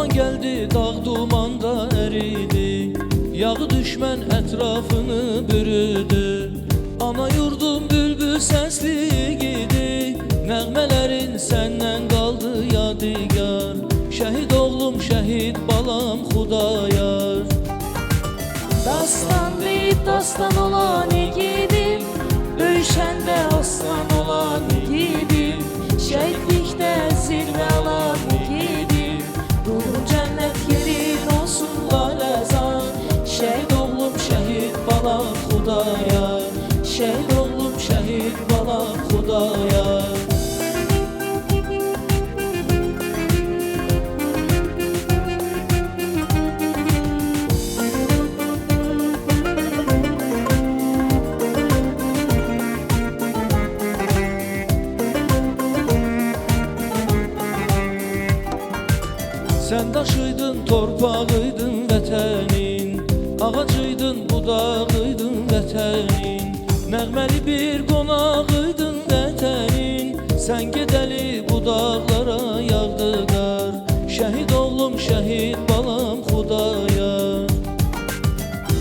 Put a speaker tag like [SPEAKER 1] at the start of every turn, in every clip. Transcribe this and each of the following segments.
[SPEAKER 1] Zaman geldi dağ dumanda eridi, yağı düşmən ətrafını bürüdü. Ana yurdum bülbül səsli gidi, nəğmələrin səndən qaldı yadigar. Şəhid oğlum, şəhid balam Xudayar.
[SPEAKER 2] Dastan deyib dastan olan igidim, döyüşəndə aslan olan igidim, şəhidlikdə zirvə alan igidim. Ruhun cənnət yerin olsun laləzar. Şəhid oğlum, şəhid balam Xudayar. Şəhid oğlum, şəhid balam Xudayar.
[SPEAKER 1] Sən daşıydın, torpağıydın vətənin, ağacıydın, budağıydın vətənin, nəğməli bir qonağıydın vətənin. Sən gedəli budaqlara yağdı qar. Şəhid oğlum, şəhid balam Xudayar.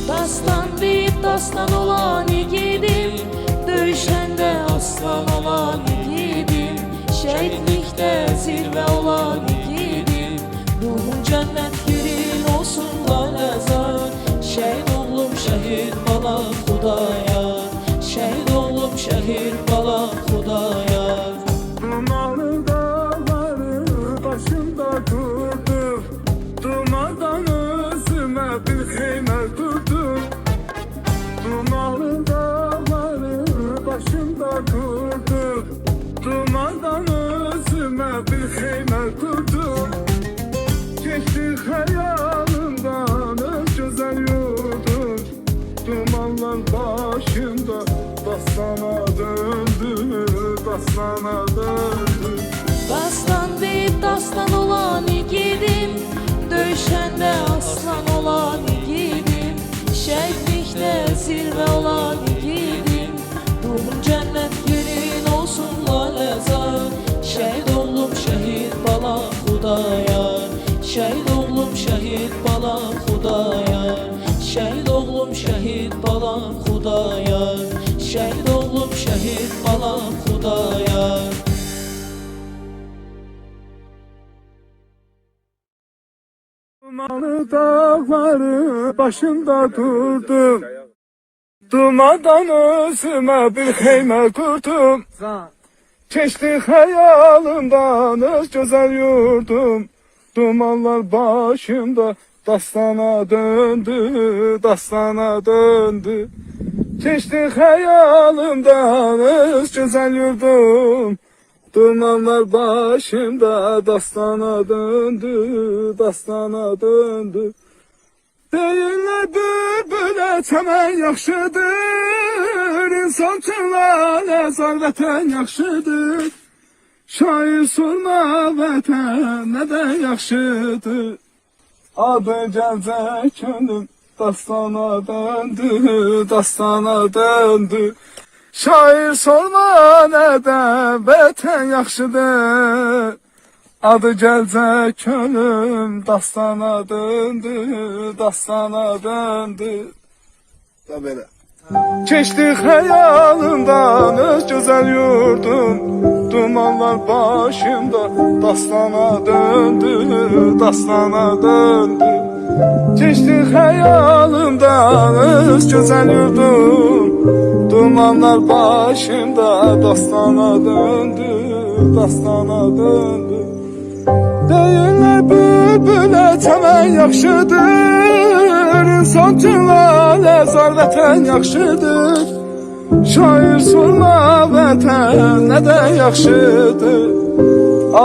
[SPEAKER 2] Dastan deyib dastan olan igidim, döyüşəndə aslan olan igidim, şəhidlikdə zirvə olan igidim. Ruhun cənnət yerin olsun laləzar. Şəhid oğlum, şəhid balam Xudayar. Şəhid oğlum, şəhid balam Xudayar.
[SPEAKER 3] Dumanlı dağları başımda durdu, dumandan özüme bir xeymə tuttum. Dumanlı dağları başımda durdu, dumandan özüme bir xeymə tuttum. Geçti hayalımdan öz güzel yurdum, dumanlar başımda dastana döndü, dastana döndü.
[SPEAKER 2] Dastan deyib dastan olan igidim, döyüşəndə aslan olan igidim, şəhidlikdə zirvə olan igidim. Ruhun cənnət yerin olsun laləzar. Şəhid oğlum, şəhid balam Xudayar. Şəhid oğlum, şəhid balam Xudayar. Şəhid oğlum, şəhid balam Xudayar. Şəhid oğlum, şəhid balam Xudayar.
[SPEAKER 3] Dumanlı dağları başımda durdum, dumandan özüme bir xeymə kurdum. Keçdi hayalımdan öz güzel yurdum, dumanlar başımda dastana döndü, dastana döndü. Keçdi hayalımdan öz güzel yurdum, dumanlar başımda dastana döndü, dastana döndü. Deyirlər bülbülə çəmən yaxşıdır, insan üçün laləzar vətən yaxşıdır. Şair sorma vətən nədən yaxşıdır, adı gəlcək könlüm dastana döndü, dastana döndü. Şair sorma nədən vətən yaxşıdır, adı gəlcək könlüm dastana döndü, dastana döndü. Da belə. Keçdi xəyalımdan öz gözəl yurdum, dumanlar başımda dastana döndü, dastana döndü. Keçdi xəyalımdan öz gözəl yurdum, dumanlar başımda dastana döndü, dastana döndü. Deyirlər bülbülə çəmən yaxşıdır, insan üçün laləzar vətən yaxşıdır. Şair sorma vətən nədən yaxşıdır,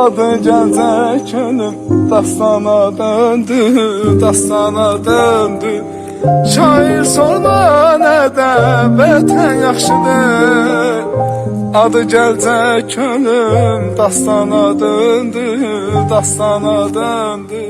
[SPEAKER 3] adı gəlcək könlüm dastana döndü, dastana döndü. Şair sorma nədən vətən yaxşıdır, adı gəlcək könlüm dastana döndü, dastana döndü.